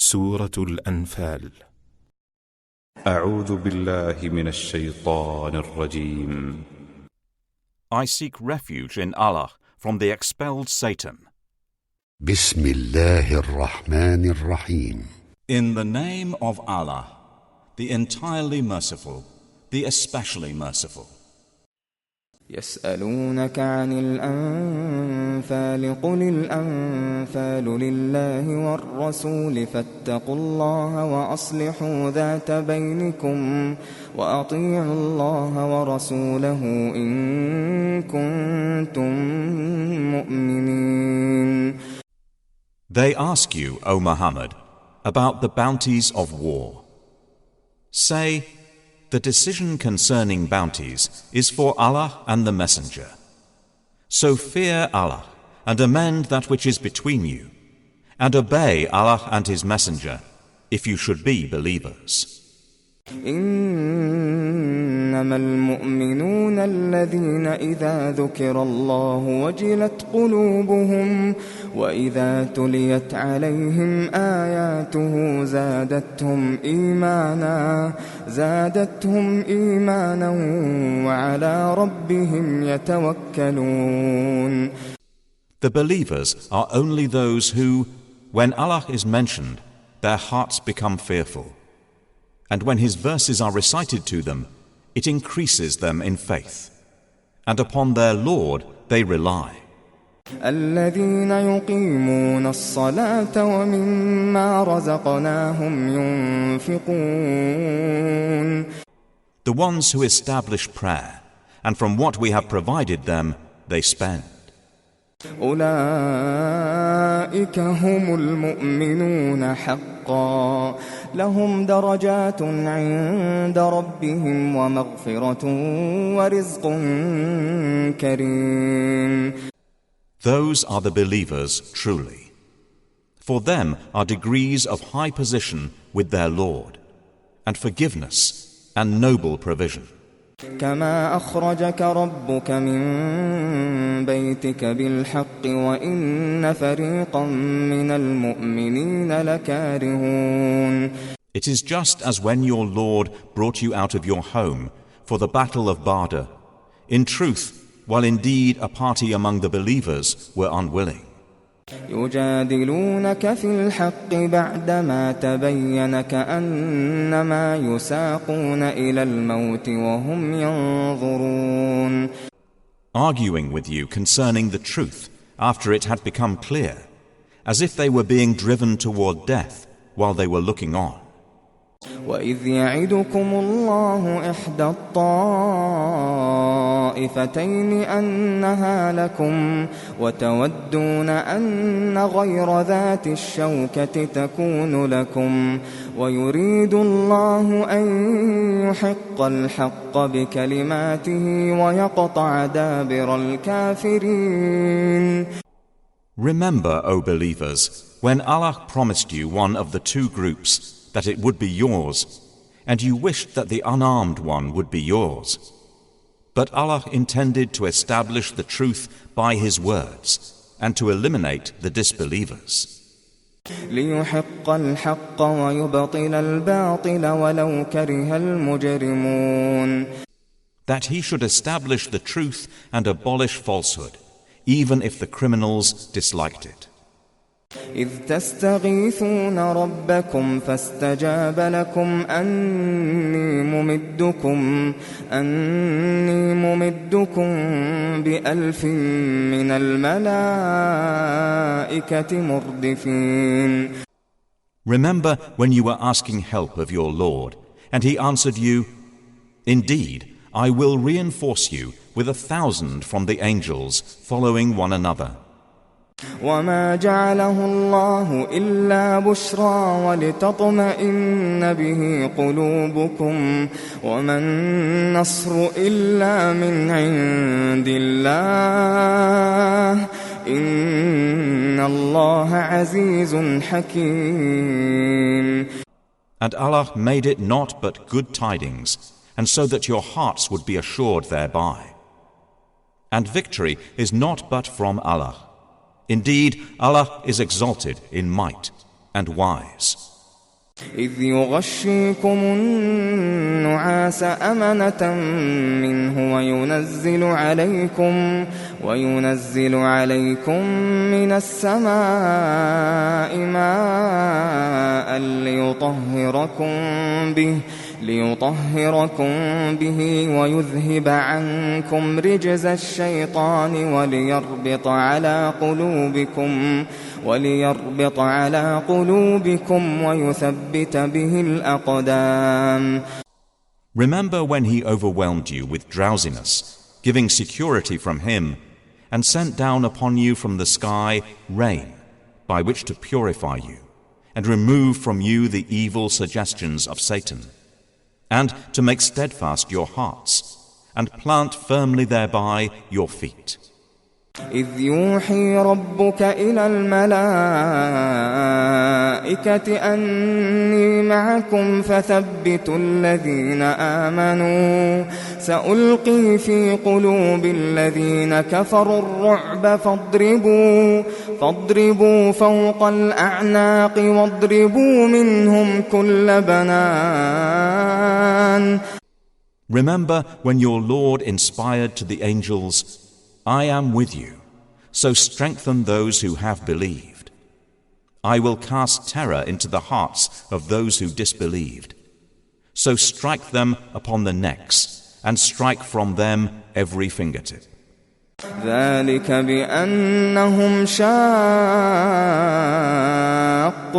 سورة الأنفال. أعوذ بالله من الشيطان الرجيم. I seek refuge in Allah from the expelled Satan. بسم الله الرحمن الرحيم. In the name of Allah, the entirely merciful, the especially merciful. يسألونك عن الأنفال قل الأنفال لله والرسول فاتقوا الله وأصلحوا ذات بينكم وأطيعوا الله ورسوله إن كنتم مؤمنين. They ask you, O Muhammad, about the bounties of war. Say, the decision concerning bounties is for Allah and the Messenger. So fear Allah and amend that which is between you, and obey Allah and His Messenger if you should be believers. إنما المؤمنون الذين إذا ذكر الله وجلت قلوبهم وإذا تليت عليهم آياته زادتهم إيمانا وعلى ربهم يتوكلون. The believers are only those who, when Allah is mentioned, their hearts become fearful. And when His verses are recited to them, it increases them in faith. And upon their Lord they rely. الذين يقيمون الصلاة ومما رزقناهم ينفقون. The ones who establish prayer, and from what we have provided them, they spend. أولئك هم المؤمنون حقا لهم درجات عند ربهم ومغفرة ورزق كريم. Those are the believers truly. For them are degrees of high position with their Lord, and forgiveness and noble provision. كما أخرجك ربك من بيتك بالحق وإن فريقا من المؤمنين لكارهون. It is just as when your Lord brought you out of your home for the battle of Badr. In truth, while indeed a party among the believers were unwilling. يجادلونك في الحق بعدما تبين كأنما يساقون إلى الموت وهم ينظرون. Arguing with you concerning the truth after it had become clear, as if they were being driven toward death while they were looking on. وإذ يعدكم الله إحدى الطائفتين أنها لكم وتودون أن غير ذات الشوكة تكون لكم ويريد الله أن يحق الحق بكلماته ويقطع دابر الكافرين. Remember, O believers, when Allah promised you one of the two groups, that it would be yours, and you wished that the unarmed one would be yours. But Allah intended to establish the truth by His words, and to eliminate the disbelievers. ليحق الحق ويبطل الباطل ولو كره المجرمون. That He should establish the truth and abolish falsehood, even if the criminals disliked it. إذ تستغيثون ربكم فاستجاب لكم أني ممدكم بألف من الملائكة مردفين. Remember when you were asking help of your Lord, and He answered you, "Indeed, I will reinforce you with 1,000 from the angels following one another." وما جعله الله إلا بشرى ولتطمئن به قلوبكم وما النصر إلا من عند الله إن الله عزيز حكيم. And Allah made it not but good tidings, and so that your hearts would be assured thereby. And victory is not but from Allah. Indeed, Allah is exalted in might and wise. إذ يغشيكم النعاس أمنة منه وينزل عليكم من السماء ماء ليطهركم به ويذهب عنكم رجز الشيطان وليربط على قلوبكم ويثبت به الأقدام. Remember when he overwhelmed you with drowsiness, giving security from him, and sent down upon you from the sky rain, by which to purify you, and remove from you the evil suggestions of Satan, and to make steadfast your hearts, and plant firmly thereby your feet. إذ يوحي ربك إلى الملائكة أني معكم فثبتوا الذين آمنوا سألقي في قلوب الذين كفروا الرعب فاضربوا فوق الأعناق واضربوا منهم كل بنان. Remember when your Lord inspired to the angels, I am with you, so strengthen those who have believed. I will cast terror into the hearts of those who disbelieved. So strike them upon the necks, and strike from them every fingertip. ذلك بأنهم شاقوا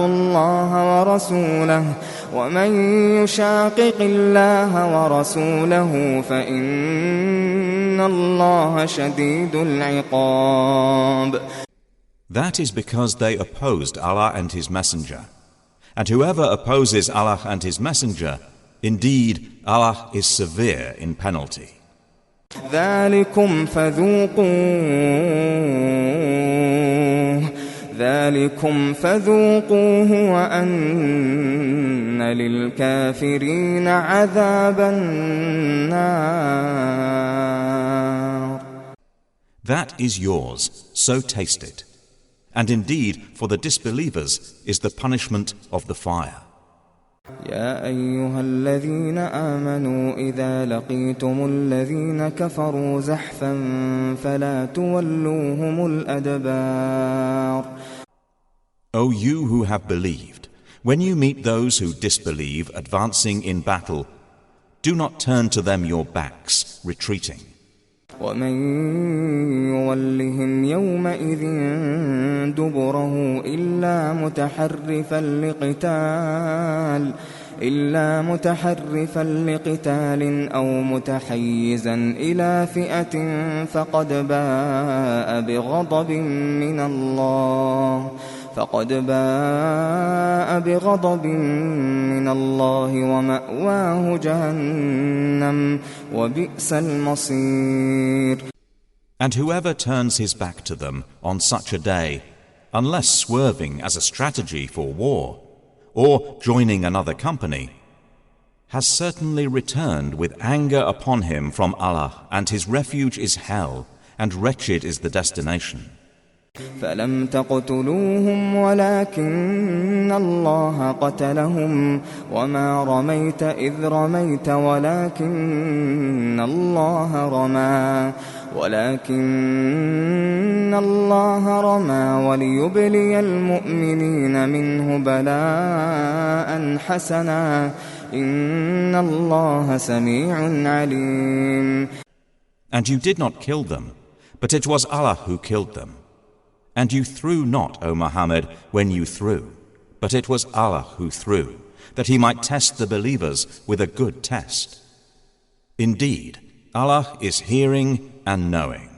الله ورسوله ومن يشاقق الله ورسوله فإن الله شديد العقاب. That is because they opposed Allah and His Messenger. And whoever opposes Allah and His Messenger, indeed Allah is severe in penalty. ذلكم فذوقوه وأن للكافرين عذاب النار. That is yours, so taste it. And indeed, for the disbelievers is the punishment of the fire. يا أيها الذين آمنوا إذا لقيتم الذين كفروا زحفا فلا تولوهم الأدبار. O you who have believed, when you meet those who disbelieve advancing in battle, do not turn to them your backs, retreating. ومن يولهم يومئذ دبره إلا متحرفا لقتال أو متحيزا إلى فئة فقد باء بغضب من الله ومأواه جهنم وبئس المصير. And whoever turns his back to them on such a day, unless swerving as a strategy for war, or joining another company, has certainly returned with anger upon him from Allah, and his refuge is hell, and wretched is the destination. فلم تقتلوهم ولكن الله قتلهم وما رميت إذ رميت ولكن الله رمى وليبلي المؤمنين منه بلاء حسنا إن الله سميع عليم. And you did not kill them, but it was Allah who killed them. And you threw not, O Muhammad, when you threw, but it was Allah who threw, that He might test the believers with a good test. Indeed, Allah is hearing and knowing.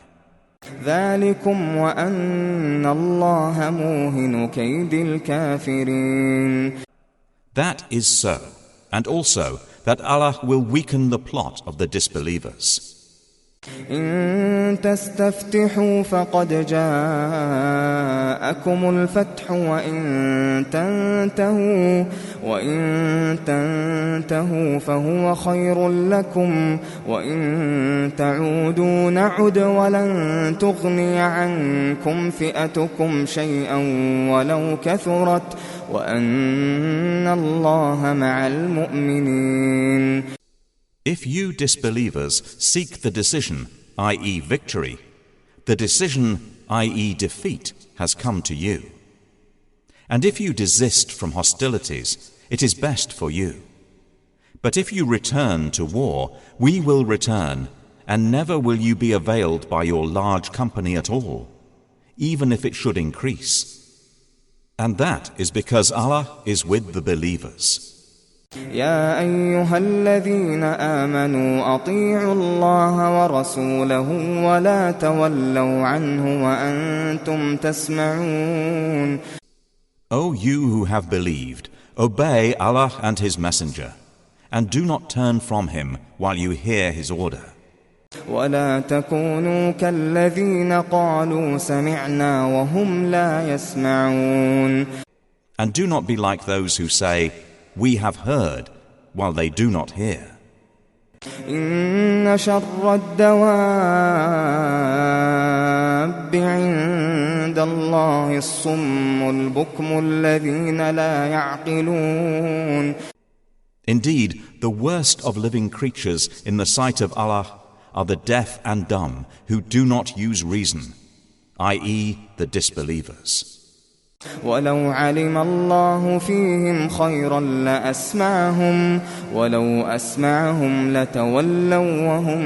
ذلكم وأن الله موهن كيد الكافرين. That is so, and also that Allah will weaken the plot of the disbelievers. إن تستفتحوا فقد جاءكم الفتح وإن تنتهوا فهو خير لكم وإن تعودوا نعد ولن تغني عنكم فئتكم شيئا وأن الله مع المؤمنين. If you disbelievers seek the decision, i.e. victory, the decision, i.e. defeat, has come to you. And if you desist from hostilities, it is best for you. But if you return to war, we will return, and never will you be availed by your large company at all, even if it should increase. And that is because Allah is with the believers. يا أيها الذين آمنوا أطيعوا الله ورسوله ولا تولوا عنه وأنتم تسمعون. O you who have believed, obey Allah and His Messenger, and do not turn from him while you hear his order. ولا تكونوا كالذين قالوا سمعنا وهم لا يسمعون. And do not be like those who say, we have heard, while they do not hear. إن شر الدواب عند الله الصم البكم الذين لا يعقلون. Indeed, the worst of living creatures in the sight of Allah are the deaf and dumb who do not use reason, i.e. the disbelievers. ولو علم الله فيهم خيرا لأسمعهم ولو أسمعهم لتولوا وهم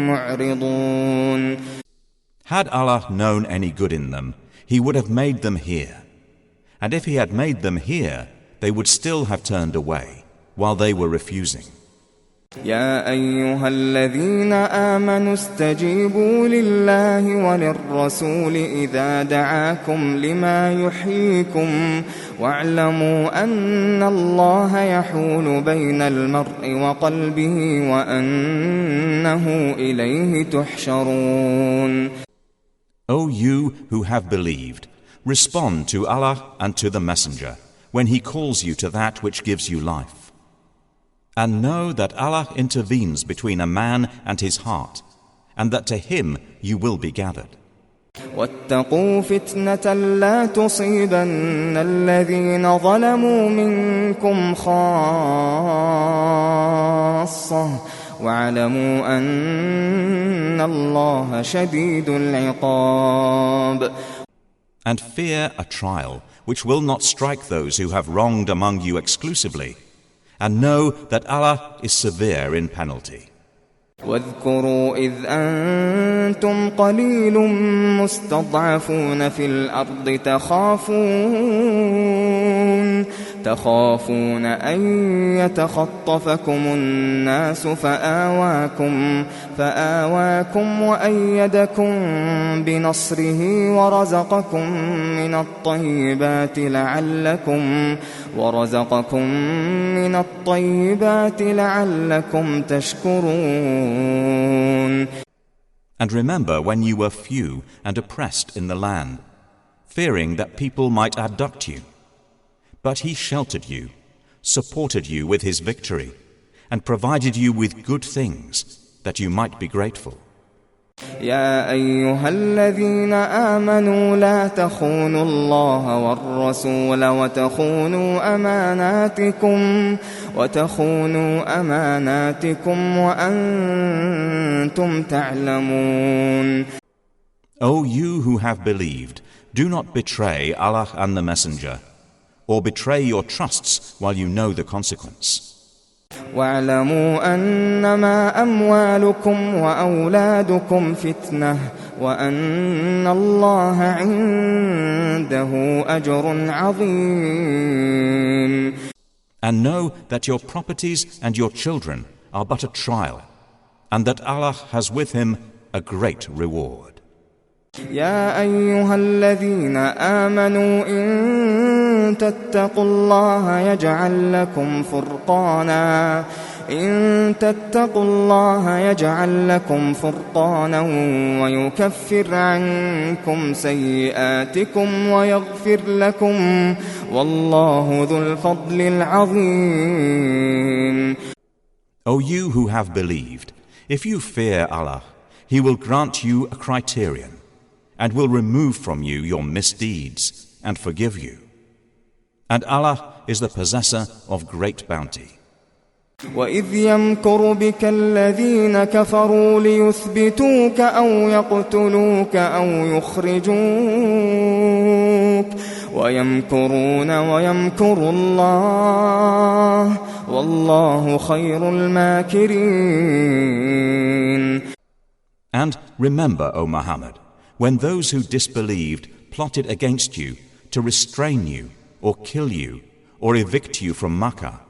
معرضون. Had Allah known any good in them, He would have made them hear. And if He had made them hear, they would still have turned away, while they were refusing. يا أيها الذين آمنوا استجيبوا لله وللرسول إذا دعاكم لما يحييكم واعلموا أن الله يحول بين المرء وقلبه وأنه إليه تحشرون. O you who have believed, respond to Allah and to the Messenger when He calls you to that which gives you life. And know that Allah intervenes between a man and his heart, and that to Him you will be gathered. واتقوا فتنة لا تصيبن الذين ظلموا منكم خاصة واعلموا أن الله شديد العقاب. And fear a trial which will not strike those who have wronged among you exclusively, and know that Allah is severe in penalty. واذكروا إذ أنتم قليل مستضعفون في الأرض تخافون أن يتخطفكم الناس فآواكم وأيدكم بنصره ورزقكم من الطيبات لعلكم تشكرون. And remember when you were few and oppressed in the land, fearing that people might abduct you. But He sheltered you, supported you with His victory, and provided you with good things, that you might be grateful. يا أيها الذين آمنوا لا تخونوا الله والرسول وتخونوا أماناتكم وأنتم تعلمون. O you who have believed, do not betray Allah and the Messenger, or betray your trusts while you know the consequence. واعلموا أنما أموالكم وأولادكم فتنة وأن الله عنده أجر عظيم. And know that your properties and your children are but a trial, and that Allah has with Him a great reward. يا أيها الذين آمنوا إن تتقوا الله يجعل لكم فرقانا ويكفر عنكم سيئاتكم ويغفر لكم والله ذو الفضل العظيم. O you who have believed, if you fear Allah, He will grant you a criterion, and will remove from you your misdeeds, and forgive you. And Allah is the possessor of great bounty. وَإِذْ يَمْكُرُ بِكَ الَّذِينَ كَفَرُوا لِيُثْبِتُوكَ أَوْ يَقْتُلُوكَ أَوْ يُخْرِجُوكَ وَيَمْكُرُونَ وَيَمْكُرُ اللَّهُ وَاللَّهُ خَيْرُ الْمَاكِرِينَ. And remember, O Muhammad, when those who disbelieved plotted against you to restrain you or kill you or evict you from Makkah.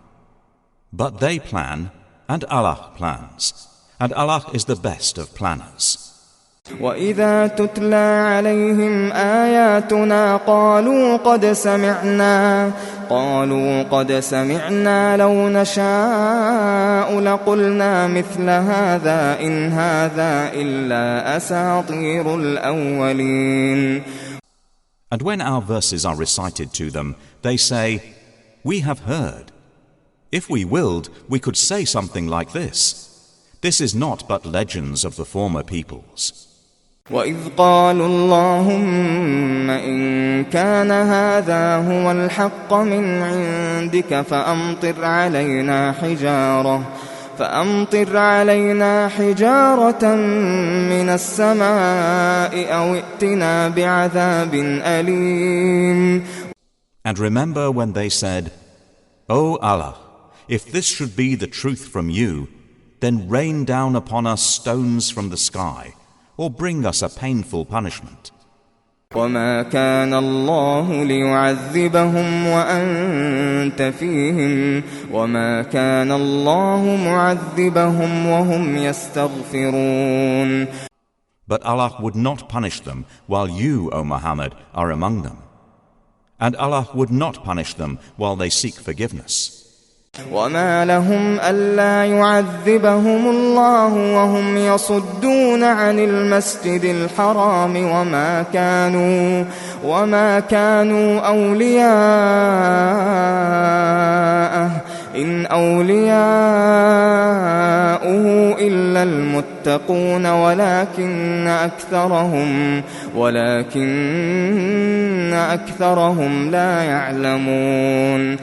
But they plan, and Allah plans, and Allah is the best of planners. وَإِذَا تُتْلَى عَلَيْهِمْ آيَاتُنَا قَالُوا قَدْ سَمِعْنَا لَوْ نَشَاءُ لَقُلْنَا مِثْلَ هَذَا إِنْ هَذَا إِلَّا أَسَاطِيرُ الْأَوَّلِينَ. And when our verses are recited to them, they say, "We have heard. If we willed, we could say something like this. This is not but legends of the former peoples." وَإِذْ قَالُوا اللَّهُمَّ إِن كَانَ هَذَا هُوَ الْحَقَّ مِنْ عِندِكَ فَأَمْطِرْ عَلَيْنَا حِجَارَةً مِنَ السَّمَاءِ أَوْ ائْتِنَا بِعَذَابٍ أَلِيمٍ. And remember when they said, "O Allah, if this should be the truth from you, then rain down upon us stones from the sky, or bring us a painful punishment." وَمَا كَانَ اللَّهُ لِيُعَذِّبَهُمْ وَأَنْتَ فِيهِمْ وَمَا كَانَ اللَّهُ مُعَذِّبَهُمْ وَهُمْ يَسْتَغْفِرُونَ. But Allah would not punish them while you, O Muhammad, are among them. And Allah would not punish them while they seek forgiveness. وَمَا لَهُمْ أَلَّا يُعَذِّبَهُمُ اللَّهُ وَهُمْ يَصُدُّونَ عَنِ الْمَسْجِدِ الْحَرَامِ وَمَا كَانُوا أَوْلِيَاءَهُ إِنْ أَوْلِيَاؤُهُ إِلَّا الْمُتَّقُونَ وَلَكِنَّ أَكْثَرَهُمْ لَا يَعْلَمُونَ.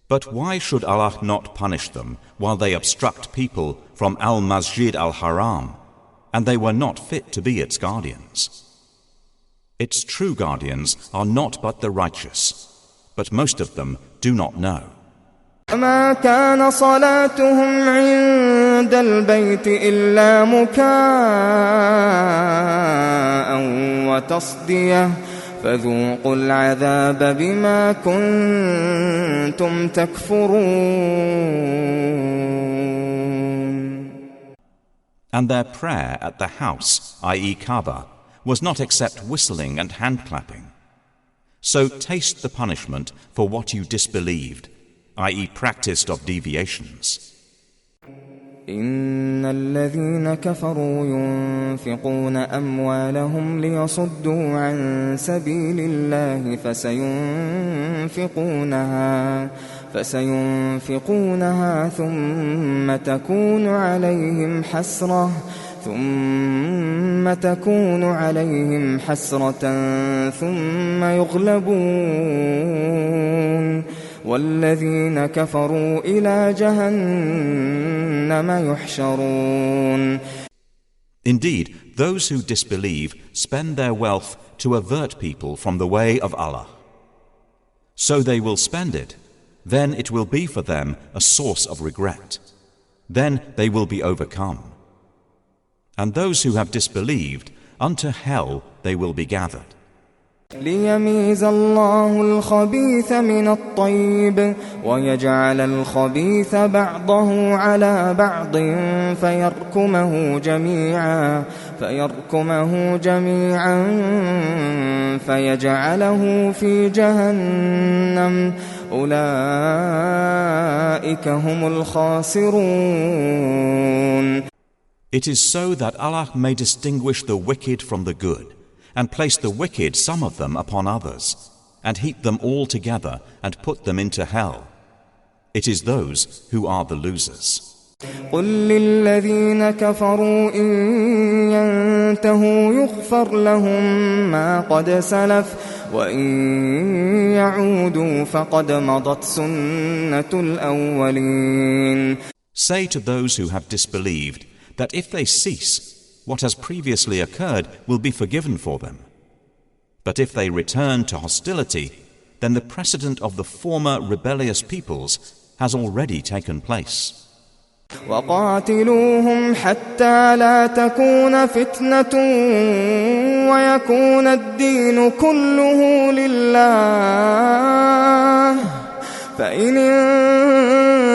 But why should Allah not punish them while they obstruct people from Al-Masjid Al-Haram, and they were not fit to be its guardians? Its true guardians are not but the righteous, but most of them do not know. وَمَا كَانَ صَلَاتُهُمْ عِندَ الْبَيْتِ إِلَّا مُكَاءً وَتَصْدِيَةً فَذُوقُوا الْعَذَابَ بِمَا كُنْتُمْ تَكْفُرُونَ. And their prayer at the house, i.e. Kaaba, was not except whistling and hand-clapping. So taste the punishment for what you disbelieved, i.e. practiced of deviations. إِنَّ الَّذِينَ كَفَرُوا يُنْفِقُونَ أَمْوَالَهُمْ لِيَصُدُّوا عَنْ سَبِيلِ اللَّهِ فَسَيُنْفِقُونَهَا ثُمَّ تَكُونُ عَلَيْهِمْ حَسْرَةً ثُمَّ يُغْلَبُونَ وَالَّذِينَ كَفَرُوا إِلَى جَهَنَّمَ يُحْشَرُونَ. Indeed, those who disbelieve spend their wealth to avert people from the way of Allah. So they will spend it, then it will be for them a source of regret. Then they will be overcome. And those who have disbelieved, unto hell they will be gathered. لِيَمِيزَ اللَّهُ الْخَبِيثَ مِنَ الطَّيِّبِ وَيَجْعَلَ الْخَبِيثَ بَعْضَهُ عَلَى بَعْضٍ فَيَرْكُمَهُ جَمِيعًا فَيَجْعَلَهُ فِي جَهَنَّمَ أُولَئِكَ هُمُ الْخَاسِرُونَ. It is so that Allah may distinguish the wicked from the good, and place the wicked, some of them, upon others, and heap them all together and put them into hell. It is those who are the losers. قُلْ لِلَّذِينَ كَفَرُوا إِن يَنْتَهُوا يُغْفَرْ لَهُم مَّا قَدْ سَلَفَ وإن يعودوا فقد مضت سنة الأولين. Say to those who have disbelieved that if they cease, what has previously occurred will be forgiven for them. But if they return to hostility, then the precedent of the former rebellious peoples has already taken place. وقاتلوهم حتى لا تكون فتنة ويكون الدين كله لله فإن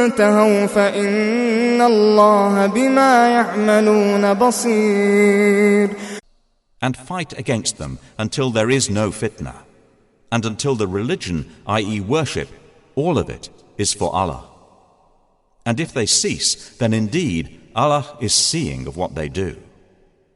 انتهوا فإن الله بما يعملون بصير. And fight against them until there is no fitna, and until the religion, i.e. worship, all of it is for Allah. And if they cease, then indeed Allah is seeing of what they do.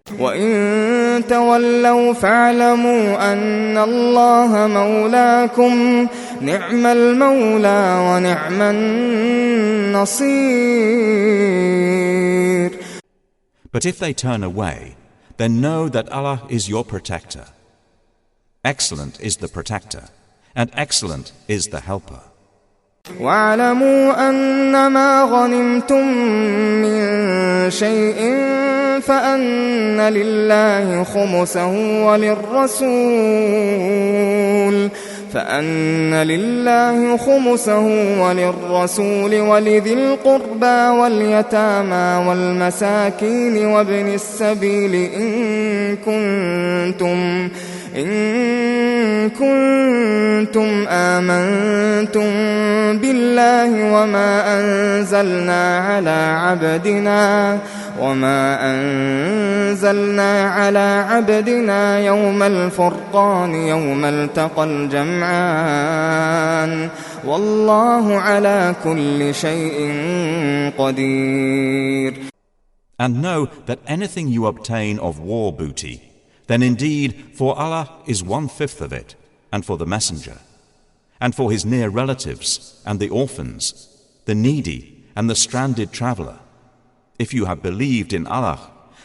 وَإِن تَوَلَّوْا فَاعْلَمُوا أَنَّ اللَّهَ مَوْلَاكُمْ نِعْمَ الْمَوْلَى وَنِعْمَ النَّصِيرُ. But if they turn away, then know that Allah is your protector. Excellent is the protector, and excellent is the helper. وَاعْلَمُوا أَنَّمَا غَنِمْتُم مِّن شَيْءٍ فَأَنَّ لِلَّهِ خُمُسَهُ وَلِلرَّسُولِ وَلِذِي الْقُرْبَى وَالْيَتَامَى وَالْمَسَاكِينِ وَابْنِ السَّبِيلِ إن كنتم آمنتم بالله وما أنزلنا على عبدنا يوم الفرقان يوم التقى الجمعان والله على كل شيء قدير. And know that anything you obtain of war booty, then indeed for Allah is 1/5 of it, and for the messenger, and for his near relatives, and the orphans, the needy, and the stranded traveler, if you have believed in Allah,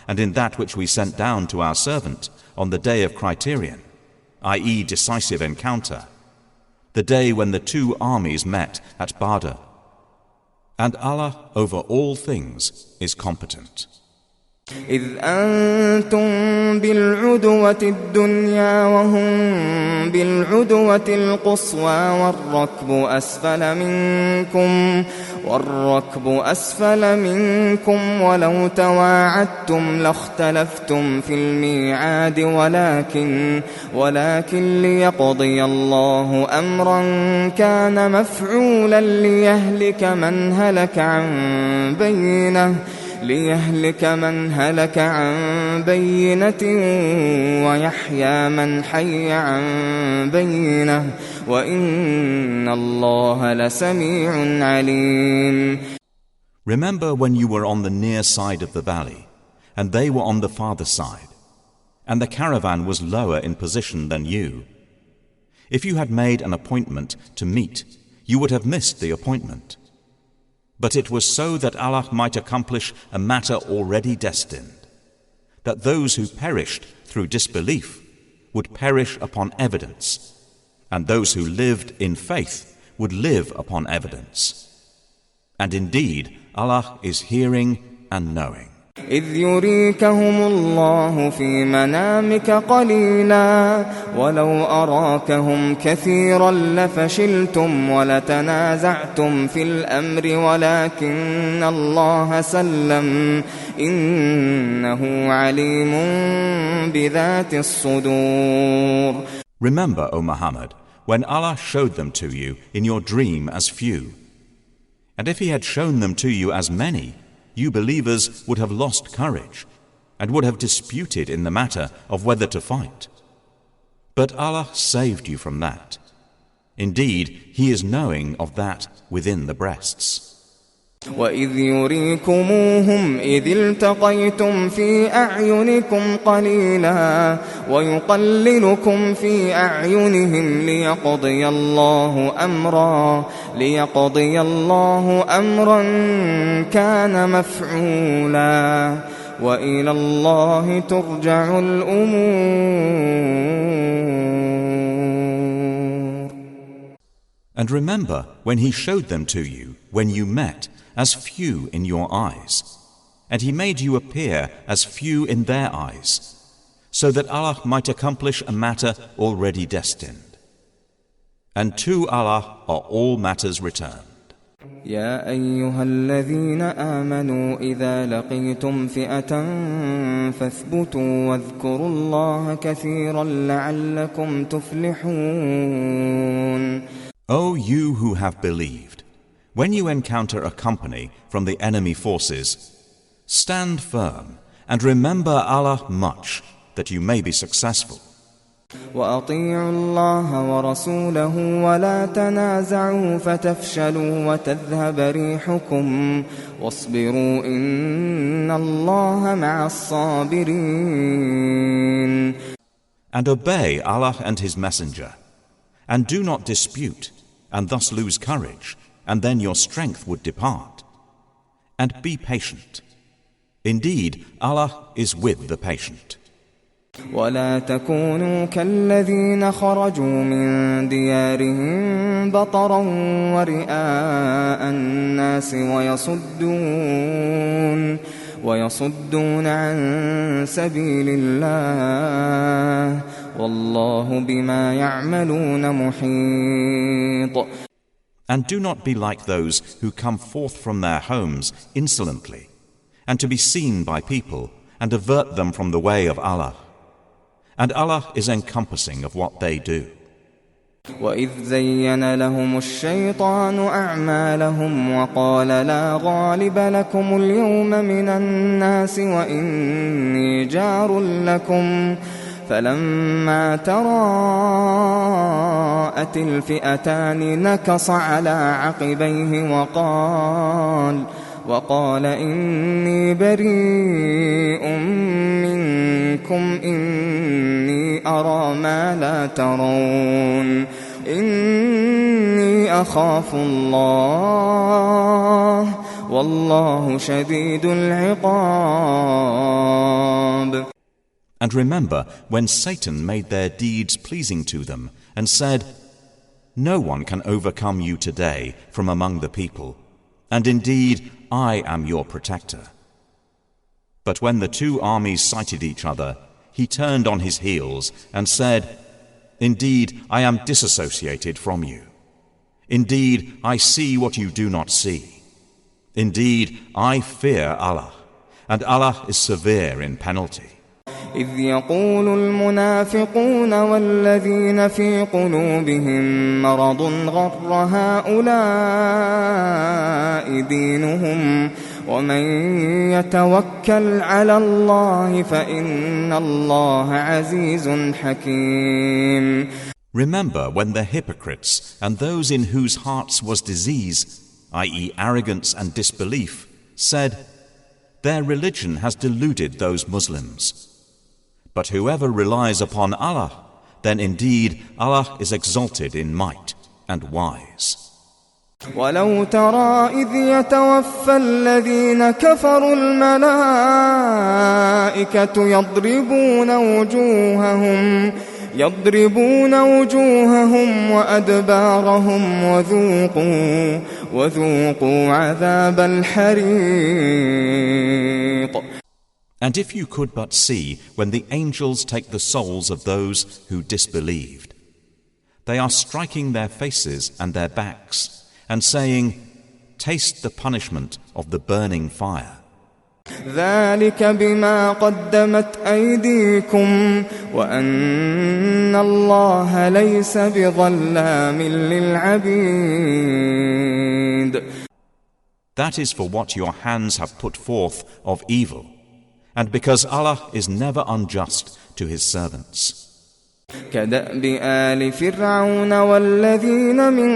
and in that which we sent down to our servant on the day of criterion, i.e. decisive encounter, the day when the two armies met at Badr. And Allah over all things is competent. إذ أنتم بالعدوة الدنيا وهم بالعدوة القصوى والركب أسفل منكم ولو تواعدتم لاختلفتم في الميعاد ولكن ليقضي الله أمرا كان مفعولا ليهلك من هلك عن بينة ويحيى من حي عن بينة وإن الله لسميع عليم. Remember when you were on the near side of the valley, and they were on the farther side, and the caravan was lower in position than you. If you had made an appointment to meet, you would have missed the appointment. But it was so that Allah might accomplish a matter already destined, that those who perished through disbelief would perish upon evidence, and those who lived in faith would live upon evidence. And indeed, Allah is hearing and knowing. إذ يريكهم الله في منامك قليلا ولو أراكهم كثيرا لفشلتم ولتنازعتم في الأمر ولكن الله سلم إنه عليم بذات الصدور. Remember, O Muhammad, when Allah showed them to you in your dream as few. And if He had shown them to you as many, you believers would have lost courage and would have disputed in the matter of whether to fight. But Allah saved you from that. Indeed, He is knowing of that within the breasts. وَإِذْ يُرِيكُمُوهُمْ إِذِ الْتَقَيْتُمْ فِي أَعْيُنِكُمْ قَلِيلًا وَيُقَلِّلُكُمْ فِي أَعْيُنِهِمْ لِيَقْضِيَ اللَّهُ أَمْرًا كَانَ مَفْعُولًا وَإِلَى اللَّهِ تُرْجَعُ الْأُمُورُ. And remember when he showed them to you when you met as few in your eyes, and he made you appear as few in their eyes, so that Allah might accomplish a matter already destined. And to Allah are all matters returned. يا أيها الذين آمنوا إذا لقيتم فئة فاثبتوا واذكروا الله كثيرا لعلكم تفلحون. O you who have believed, when you encounter a company from the enemy forces, stand firm and remember Allah much, that you may be successful. وأطيعوا الله ورسوله ولا تنازعوا فتفشلوا وتذهب ريحكم واصبروا إن الله مع الصابرين. And obey Allah and His Messenger, and do not dispute, and thus lose courage, and then your strength would depart. And be patient. Indeed, Allah is with the patient. ولا تكونوا كالذين خرجوا من ديارهم بطرا ورئاء الناس ويصدون عن سبيل الله والله بما يعملون محيط. And do not be like those who come forth from their homes insolently, and to be seen by people, and avert them from the way of Allah. And Allah is encompassing of what they do. وَإِذْ زَيَّنَ لَهُمُ الشَّيْطَانُ أَعْمَالَهُمْ وَقَالَ لَا غَالِبَ لَكُمُ الْيَوْمَ مِنَ النَّاسِ وَإِنِّي جَارٌ لَكُمْ فَلَمَّا تَرَاءَتِ الْفِئَتَانِ نَكَصَ عَلَى عَقِبَيْهِ وقال إني بريء منكم إني أرى ما لا ترون إني أخاف الله والله شديد العقاب. And remember when Satan made their deeds pleasing to them and said, "No one can overcome you today from among the people, and indeed I am your protector." But when the two armies sighted each other, he turned on his heels and said, "Indeed, I am disassociated from you. Indeed, I see what you do not see. Indeed, I fear Allah, and Allah is severe in penalty." إذ يقول المنافقون والذين في قلوبهم مرض غر هؤلاء دينهم ومن يتوكل على الله فإن الله عزيز حكيم. Remember when the hypocrites and those in whose hearts was disease, i.e. arrogance and disbelief, said, "Their religion has deluded those Muslims. But whoever relies upon Allah, then indeed Allah is exalted in might and wise." ولو ترى إذ يتوفى الذين كفروا الملائكة يضربون وجوههم وأدبارهم وذوقوا عذاب الحريق. And if you could but see when the angels take the souls of those who disbelieved, they are striking their faces and their backs and saying, "Taste the punishment of the burning fire." ذلك بما قدمت أيديكم وأن الله ليس بظلام للعبيد. That is for what your hands have put forth of evil, and because Allah is never unjust to His servants. كدأب آل فرعون والذين من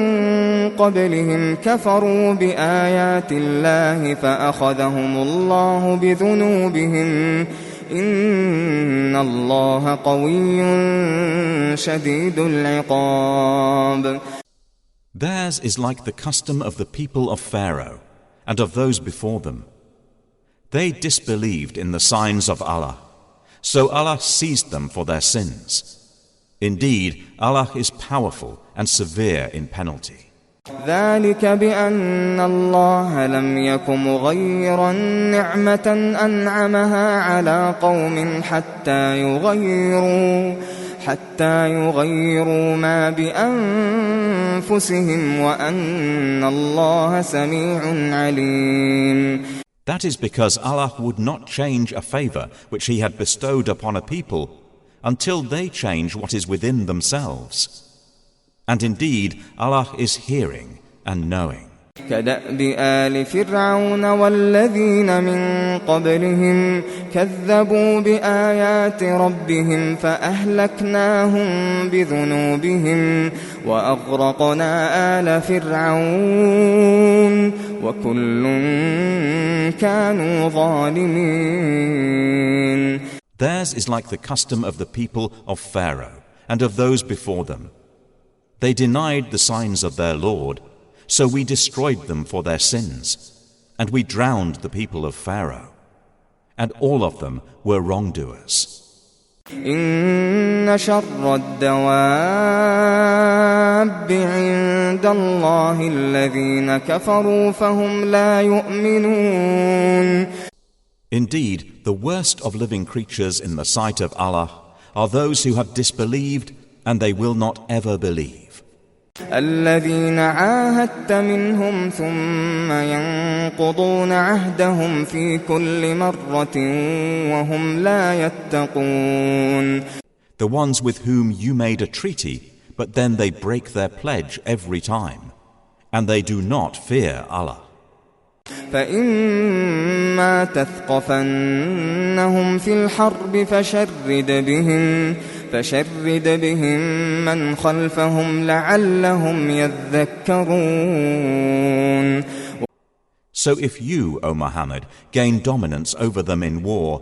قبلهم كفروا بآيات الله فأخذهم الله بذنوبهم إن الله قوي شديد العقاب. Theirs is like the custom of the people of Pharaoh and of those before them. They disbelieved in the signs of Allah, so Allah seized them for their sins. Indeed, Allah is powerful and severe in penalty. ذلك بأن الله لم يك مغيرا نعمة أنعمها على قوم حتى يغيروا ما بأنفسهم وأن الله سميع عليم. That is because Allah would not change a favor which He had bestowed upon a people until they change what is within themselves. And indeed, Allah is hearing and knowing. كدأب آل فرعون والذين من قبلهم كذبوا بآيات ربهم فأهلكناهم بذنوبهم وأغرقنا آل فرعون وكل كانوا ظالمين. Theirs is like the custom of the people of Pharaoh and of those before them. They denied the signs of their Lord, so we destroyed them for their sins, and we drowned the people of Pharaoh, and all of them were wrongdoers. إن شر الدواب عند الله الذين كفروا فهم لا يؤمنون. Indeed, the worst of living creatures in the sight of Allah are those who have disbelieved and they will not ever believe. الذين عاهدت منهم ثم ينقضون عهدهم في كل مرة وهم لا يتقون. The ones with whom you made a treaty, but then they break their pledge every time, and they do not fear Allah. فإما تثقفنهم في الحرب فشرد بهم من خلفهم لعلهم يذكرون. So if you, O Muhammad, gain dominance over them in war,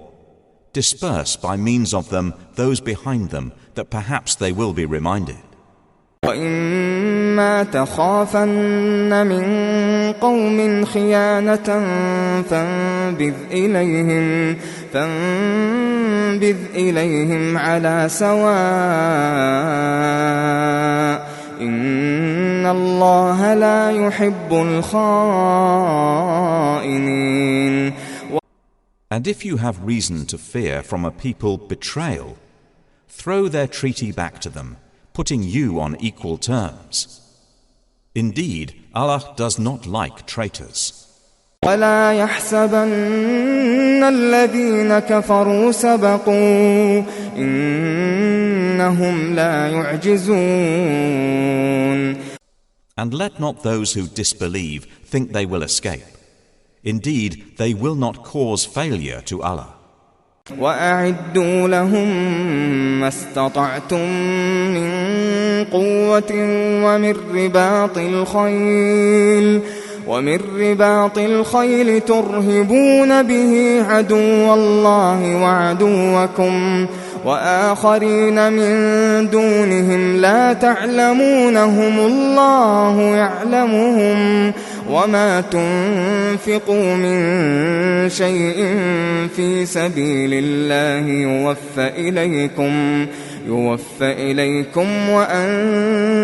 disperse by means of them those behind them, that perhaps they will be reminded. وَإِمَّا تَخَافَنَّ مِنْ قَوْمٍ خِيَانَةً فانبذ إليهم على سواء إن الله لا يحب الخائنين. And if you have reason to fear from a people betrayal, throw their treaty back to them, putting you on equal terms. Indeed, Allah does not like traitors. ولا يحسبن الذين كفروا سبقوا إنهم لا يعجزون. And let not those who disbelieve think they will escape. Indeed, they will not cause failure to Allah. وأعدوا لهم ما استطعتم من قوة ومن رباط الخيل ترهبون به عدو الله وعدوكم وآخرين من دونهم لا تعلمونهم الله يعلمهم وما تنفقوا من شيء في سبيل الله يوفى إليكم وأنتم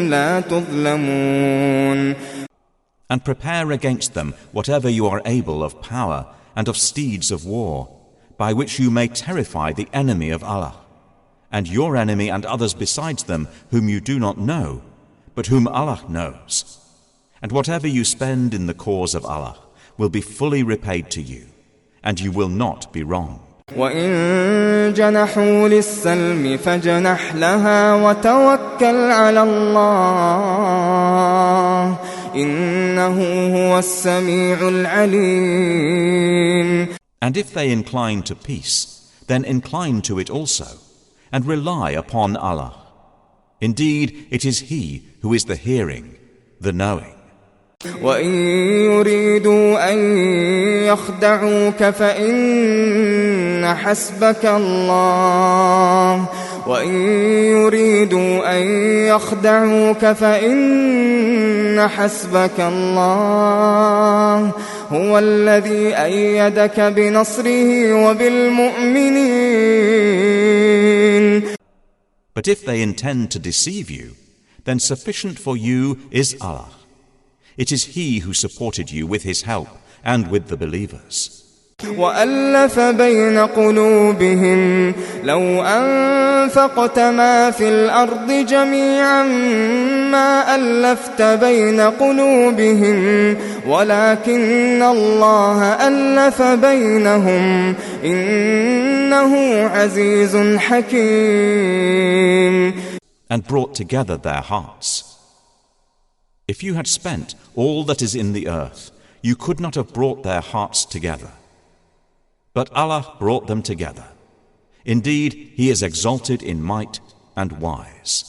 لا تظلمون. And prepare against them whatever you are able of power and of steeds of war, by which you may terrify the enemy of Allah, and your enemy and others besides them whom you do not know, but whom Allah knows. And whatever you spend in the cause of Allah will be fully repaid to you, and you will not be wrong. وَإِن جَنَحُوا لِلسَّلْمِ فَاجْنَحْ لَهَا وَتَوَكَّلْ عَلَى اللَّهِ إِنَّهُ هُوَ السَّمِيعُ الْعَلِيمُ. And if they incline to peace, then incline to it also, and rely upon Allah. Indeed, it is He who is the hearing, the knowing. وَإِن يُرِيدُوا أَن يَخْدَعُوكَ فَإِنَّ حَسْبَكَ اللَّهُ وَإِن يُرِيدُوا أَن يَخْدَعُوكَ فَإِنَّ حَسْبَكَ اللَّهُ هُوَ الَّذِي أَيَّدَكَ بِنَصْرِهِ وَبِالْمُؤْمِنِينَ. But if they intend to deceive you, then sufficient for you is Allah. It is He who supported you with His help and with the believers. وألف بين قلوبهم لو أنفقت ما في الأرض جميعا ما ألفت بين قلوبهم ولكن الله ألف بينهم إنه عزيز حكيم. And brought together their hearts. If you had spent all that is in the earth, you could not have brought their hearts together. But Allah brought them together. Indeed, He is exalted in might and wise.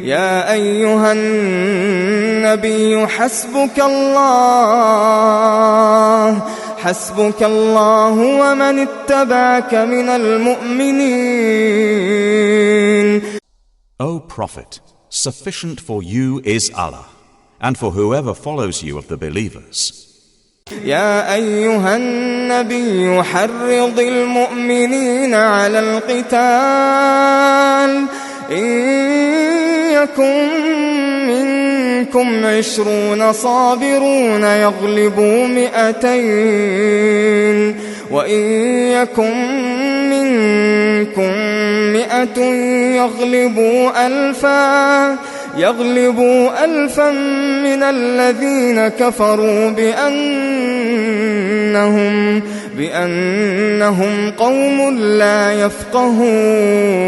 يا أيها النبي حسبك الله ومن اتبعك من المؤمنين. O Prophet, sufficient for you is Allah, and for whoever follows you of the believers. يا أيها النبي حرض المؤمنين على القتال إن يكن منكم 20 صابرون يغلبوا 200 وإن يكن منكم 100 يغلبوا 1000 من الذين كفروا بأنهم قوم لا يفقهون.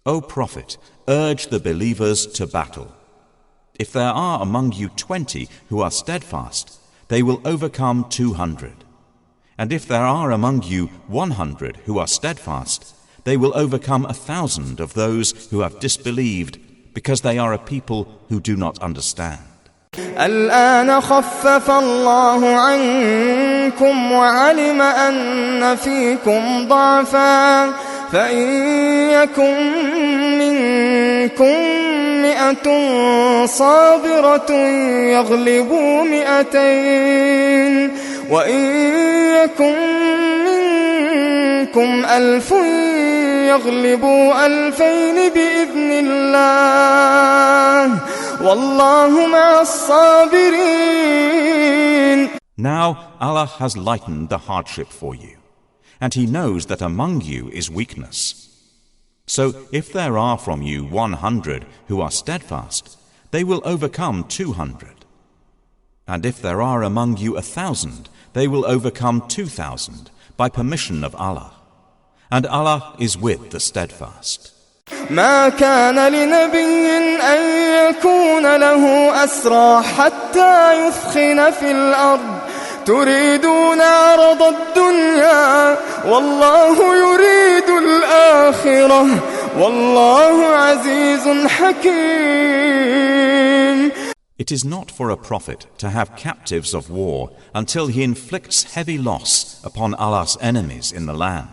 O Prophet, urge the believers to battle. If there are among you 20 who are steadfast, they will overcome 200. And if there are among you 100 who are steadfast, they will overcome 1,000 of those who have disbelieved, because they are a people who do not understand. الآن خفف الله عنكم وعلم أن فيكم ضعفا فإن يكن منكم 100 صابرة يغلبوا 200 وإن يكن منكم 1000 يغلبوا 2000 بإذن الله والله مع الصابرين. Now Allah has lightened the hardship for you, and He knows that among you is weakness. So if there are from you 100 who are steadfast, they will overcome 200. And if there are among you 1,000, they will overcome 2,000 by permission of Allah. And Allah is with the steadfast. ما كان لنبي أن يكون له أسرى حتى يثخن في الأرض تريدون عرض الدنيا والله يريد الآخرة والله عزيز حكيم. It is not for a prophet to have captives of war until he inflicts heavy loss upon Allah's enemies in the land.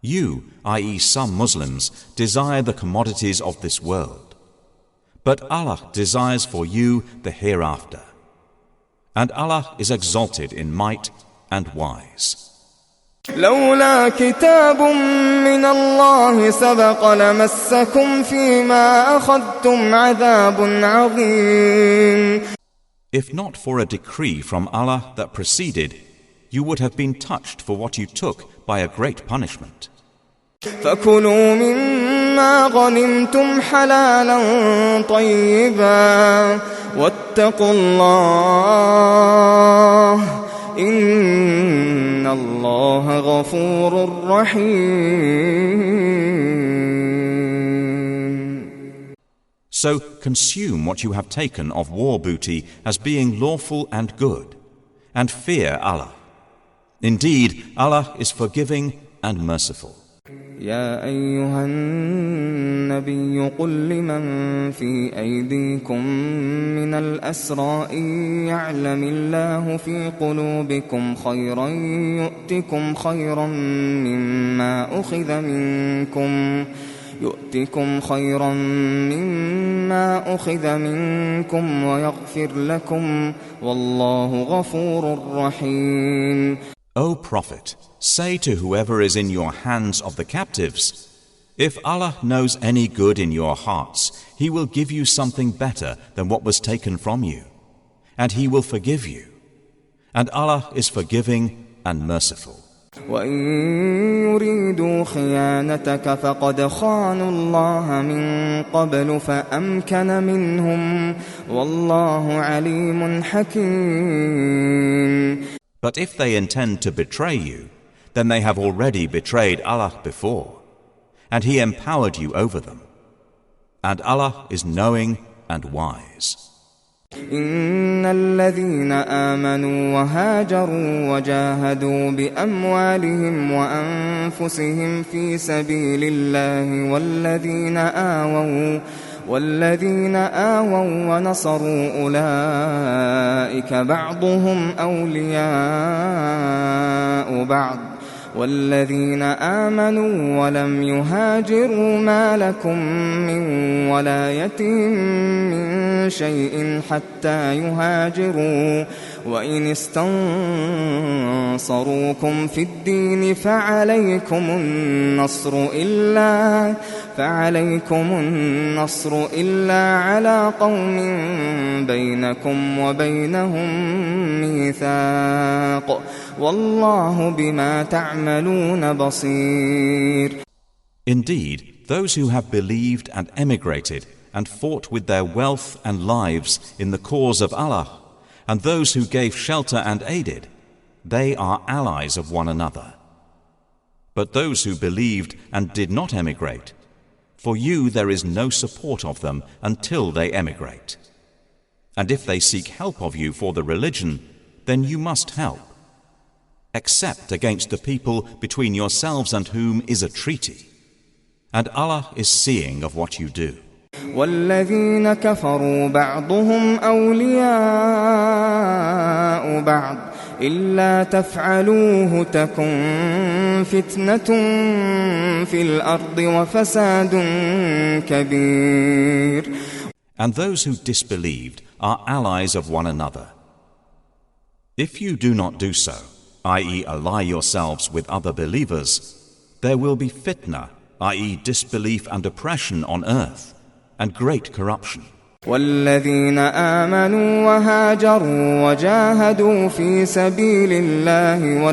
You, i.e. some Muslims, desire the commodities of this world. But Allah desires for you the hereafter. And Allah is exalted in might and wise. لولا كتاب من الله سبق لمسكم فيما أخذتم عذاب عظيم. If not for a decree from Allah that preceded, you would have been touched for what you took by a great punishment. فكلوا مما غنمتم حلالا طيبا واتقوا الله إن الله غفور رحيم. So consume what you have taken of war booty as being lawful and good, and fear Allah. Indeed, Allah is forgiving and merciful. يا أيها النبي قل لمن في أيديكم من الأسرى إن يعلم الله في قلوبكم خيرا يؤتكم خيرا مما أخذ منكم ويغفر لكم والله غفور رحيم. O Prophet, say to whoever is in your hands of the captives, If Allah knows any good in your hearts, He will give you something better than what was taken from you, and He will forgive you. And Allah is forgiving and merciful. وَإِن يُرِيدُوا خِيَانَتَكَ فَقَدْ خَانُوا اللَّهَ مِن قَبْلُ فَأَمْكَنَ مِنْهُمْ وَاللَّهُ عَلِيمٌ حَكِيمٌ. But if they intend to betray you, then they have already betrayed Allah before, and He empowered you over them. And Allah is knowing and wise. إن الذين آمنوا وهاجروا وجاهدوا بأموالهم وأنفسهم في سبيل الله والذين آووا ونصروا أولئك بعضهم أولياء بعض والذين آمنوا ولم يهاجروا ما لكم من ولايتهم من شيء حتى يهاجروا وإن استنصروكم في الدين فعليكم النصر إلا على قوم بينكم وبينهم ميثاق والله بما تعملون بصير. Indeed, those who have believed and emigrated and fought with their wealth and lives in the cause of Allah, and those who gave shelter and aided, they are allies of one another. But those who believed and did not emigrate, for you there is no support of them until they emigrate. And if they seek help of you for the religion, then you must help, except against the people between yourselves and whom is a treaty. And Allah is seeing of what you do. والذين كفروا بعضهم أولياء بعض إلا تفعلوه تكن فتنة في الأرض وفساد كبير. And those who disbelieved are allies of one another. If you do not do so, i.e. ally yourselves with other believers, there will be fitna, i.e. disbelief and oppression on earth, and great corruption. والذين آمنوا وهاجروا وجاهدوا في سبيل الله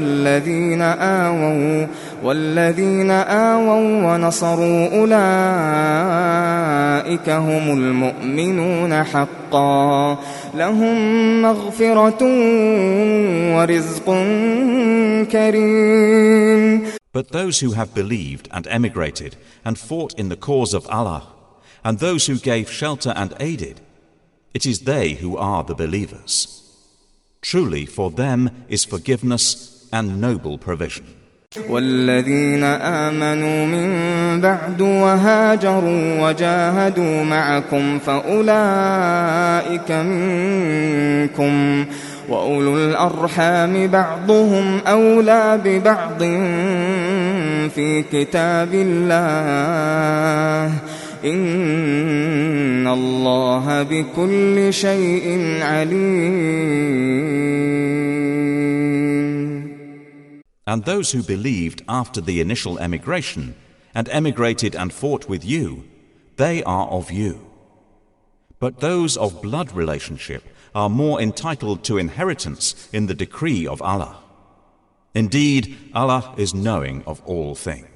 والذين آووا ونصروا أولئك هم المؤمنون حقا لهم مغفرة ورزق كريم. But those who have believed and emigrated and fought in the cause of Allah, and those who gave shelter and aided, it is they who are the believers. Truly for them is forgiveness and noble provision. والذين آمنوا من بعد وهاجروا وجاهدوا معكم فأولئك منكم وأولو الأرحام بعضهم أولى ببعض في كتاب الله إن الله بكل شيء عليم. And those who believed after the initial emigration and emigrated and fought with you, they are of you. But those of blood relationship are more entitled to inheritance in the decree of Allah. Indeed, Allah is knowing of all things.